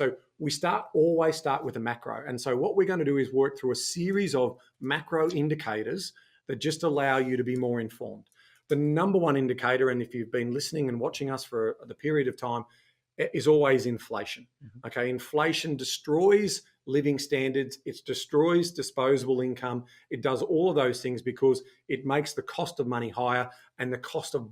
So we always start with the macro. And so what we're going to do is work through a series of macro indicators that just allow you to be more informed. The number one indicator, and if you've been listening and watching us for the period of time, is always inflation. Okay, inflation destroys living standards, it destroys disposable income, it does all of those things because it makes the cost of money higher and the cost of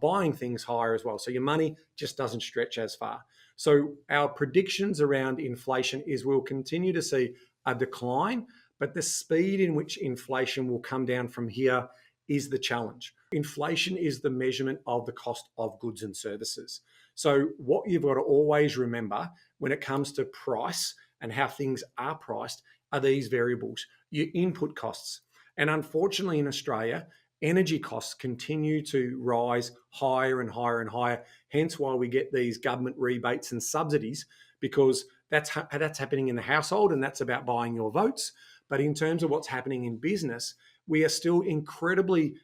buying things higher as well. So your money just doesn't stretch as far. So our predictions around inflation is we'll continue to see a decline, but the speed in which inflation will come down from here is the challenge. Inflation is the measurement of the cost of goods and services. So what you've got to always remember when it comes to price and how things are priced are these variables, your input costs. And unfortunately in Australia, energy costs continue to rise higher and higher and higher. Hence why we get these government rebates and subsidies, because that's happening in the household and that's about buying your votes. But in terms of what's happening in business, we are still incredibly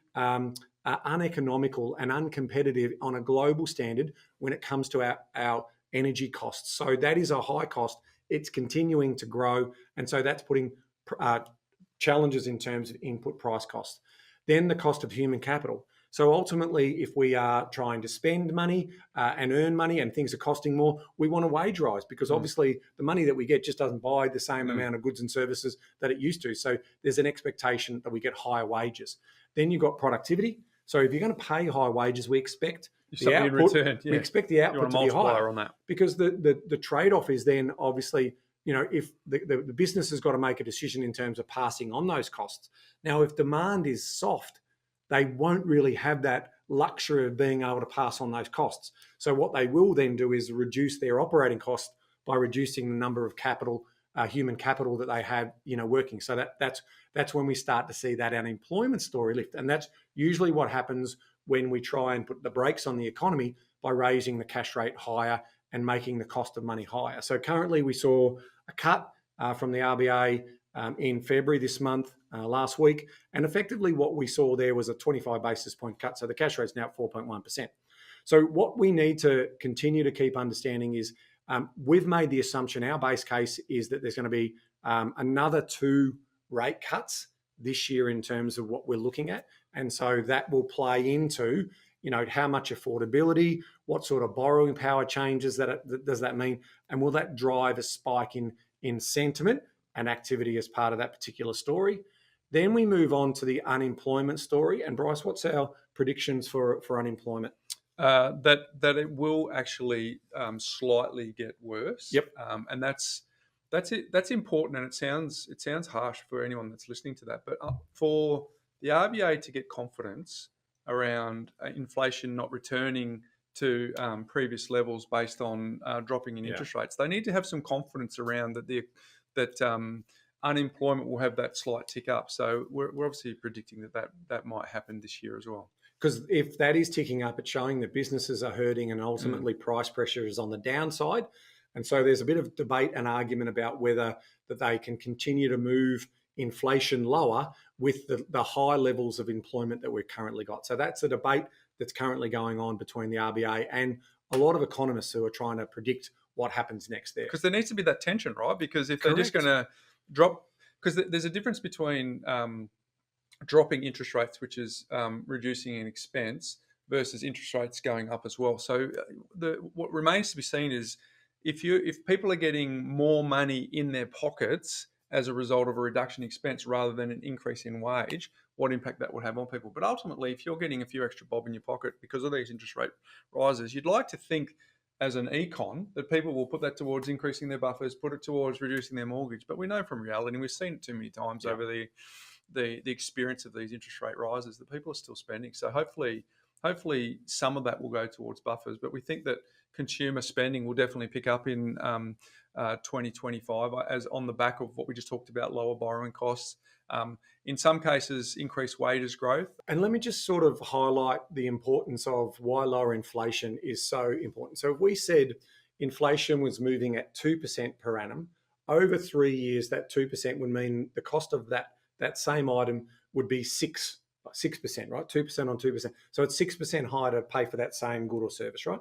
uneconomical and uncompetitive on a global standard when it comes to our energy costs. So that is a high cost. It's continuing to grow. And so that's putting challenges in terms of input price costs. Then the cost of human capital. So ultimately, if we are trying to spend money and earn money and things are costing more, we want a wage rise because obviously the money that we get just doesn't buy the same amount of goods and services that it used to. So there's an expectation that we get higher wages. Then you've got productivity. So if you're going to pay high wages, we expect the output, we expect the output to be higher on that. Because the trade-off is then obviously, if the business has got to make a decision in terms of passing on those costs. Now, if demand is soft, they won't really have that luxury of being able to pass on those costs. So what they will then do is reduce their operating costs by reducing the number of human capital that they have, working. So that's when we start to see that unemployment story lift. And that's usually what happens when we try and put the brakes on the economy by raising the cash rate higher and making the cost of money higher. So currently we saw a cut from the RBA in February this month, last week. And effectively what we saw there was a 25 basis point cut. So the cash rate's now at 4.1%. So what we need to continue to keep understanding is we've made the assumption, our base case is that there's going to be another 2 rate cuts this year in terms of what we're looking at. And so that will play into, how much affordability, what sort of borrowing power changes does that mean? And will that drive a spike in sentiment and activity as part of that particular story? Then we move on to the unemployment story. And Bryce, what's our predictions for unemployment? That it will actually slightly get worse. Yep. And that's it. That's important, and it sounds harsh for anyone that's listening to that. But for the RBA to get confidence around inflation not returning to previous levels based on dropping in interest rates, they need to have some confidence around that unemployment will have that slight tick up. So we're obviously predicting that might happen this year as well. Because if that is ticking up, it's showing that businesses are hurting and ultimately price pressure is on the downside. And so there's a bit of debate and argument about whether that they can continue to move inflation lower with the high levels of employment that we've currently got. So that's a debate that's currently going on between the RBA and a lot of economists who are trying to predict what happens next there. Because there needs to be that tension, right? Because if they're just going to drop, because there's a difference between dropping interest rates, which is reducing in expense, versus interest rates going up as well. So what remains to be seen is if people are getting more money in their pockets as a result of a reduction in expense rather than an increase in wage, what impact that would have on people. But ultimately, if you're getting a few extra bob in your pocket because of these interest rate rises, you'd like to think as an econ that people will put that towards increasing their buffers, put it towards reducing their mortgage. But we know from reality, and we've seen it too many times over the experience of these interest rate rises, that people are still spending. So hopefully some of that will go towards buffers. But we think that consumer spending will definitely pick up in 2025 as on the back of what we just talked about, lower borrowing costs. In some cases, increased wages growth. And let me just sort of highlight the importance of why lower inflation is so important. So if we said inflation was moving at 2% per annum, over 3 years, that 2% would mean the cost of that same item would be 6%, right? 2% on 2%. So it's 6% higher to pay for that same good or service, right?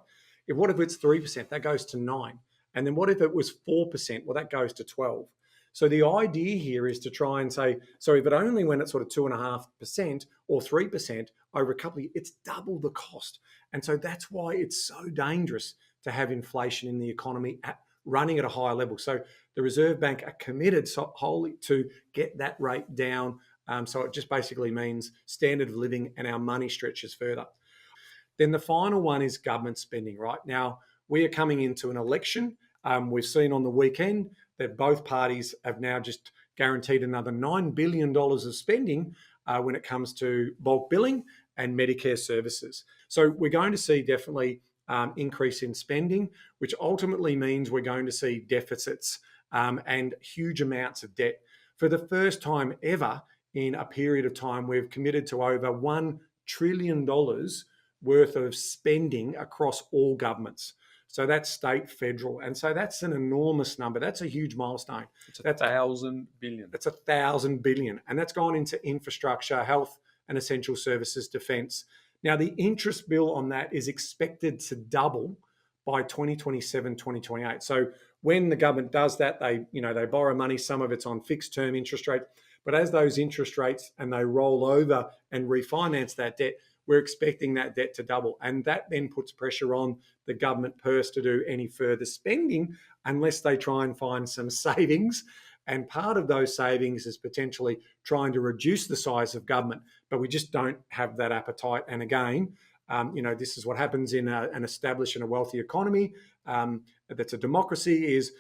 What if it's 3%? That goes to 9%. And then what if it was 4%? Well, that goes to 12. So the idea here is to try and say, so if it only went at sort of 2.5% or 3% over a couple of years, it's double the cost. And so that's why it's so dangerous to have inflation in the economy running at a higher level. So the Reserve Bank are committed wholly to get that rate down. So it just basically means standard of living and our money stretches further. Then the final one is government spending, right? Now, we are coming into an election. We've seen on the weekend that both parties have now just guaranteed another $9 billion of spending when it comes to bulk billing and Medicare services. So we're going to see definitely increase in spending, which ultimately means we're going to see deficits and huge amounts of debt. For the first time ever in a period of time, we've committed to over $1 trillion worth of spending across all governments. So that's state, federal. And so that's an enormous number. That's a huge milestone. It's 1,000 billion. That's 1,000 billion. And that's gone into infrastructure, health and essential services, defence. Now, the interest bill on that is expected to double by 2027, 2028. So when the government does that, they borrow money, some of it's on fixed term interest rate. But as those interest rates and they roll over and refinance that debt, we're expecting that debt to double. And that then puts pressure on the government purse to do any further spending unless they try and find some savings. And part of those savings is potentially trying to reduce the size of government, but we just don't have that appetite. And again, this is what happens in an established and a wealthy economy that's a democracy, is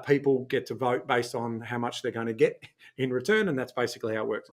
people get to vote based on how much they're going to get in return. And that's basically how it works.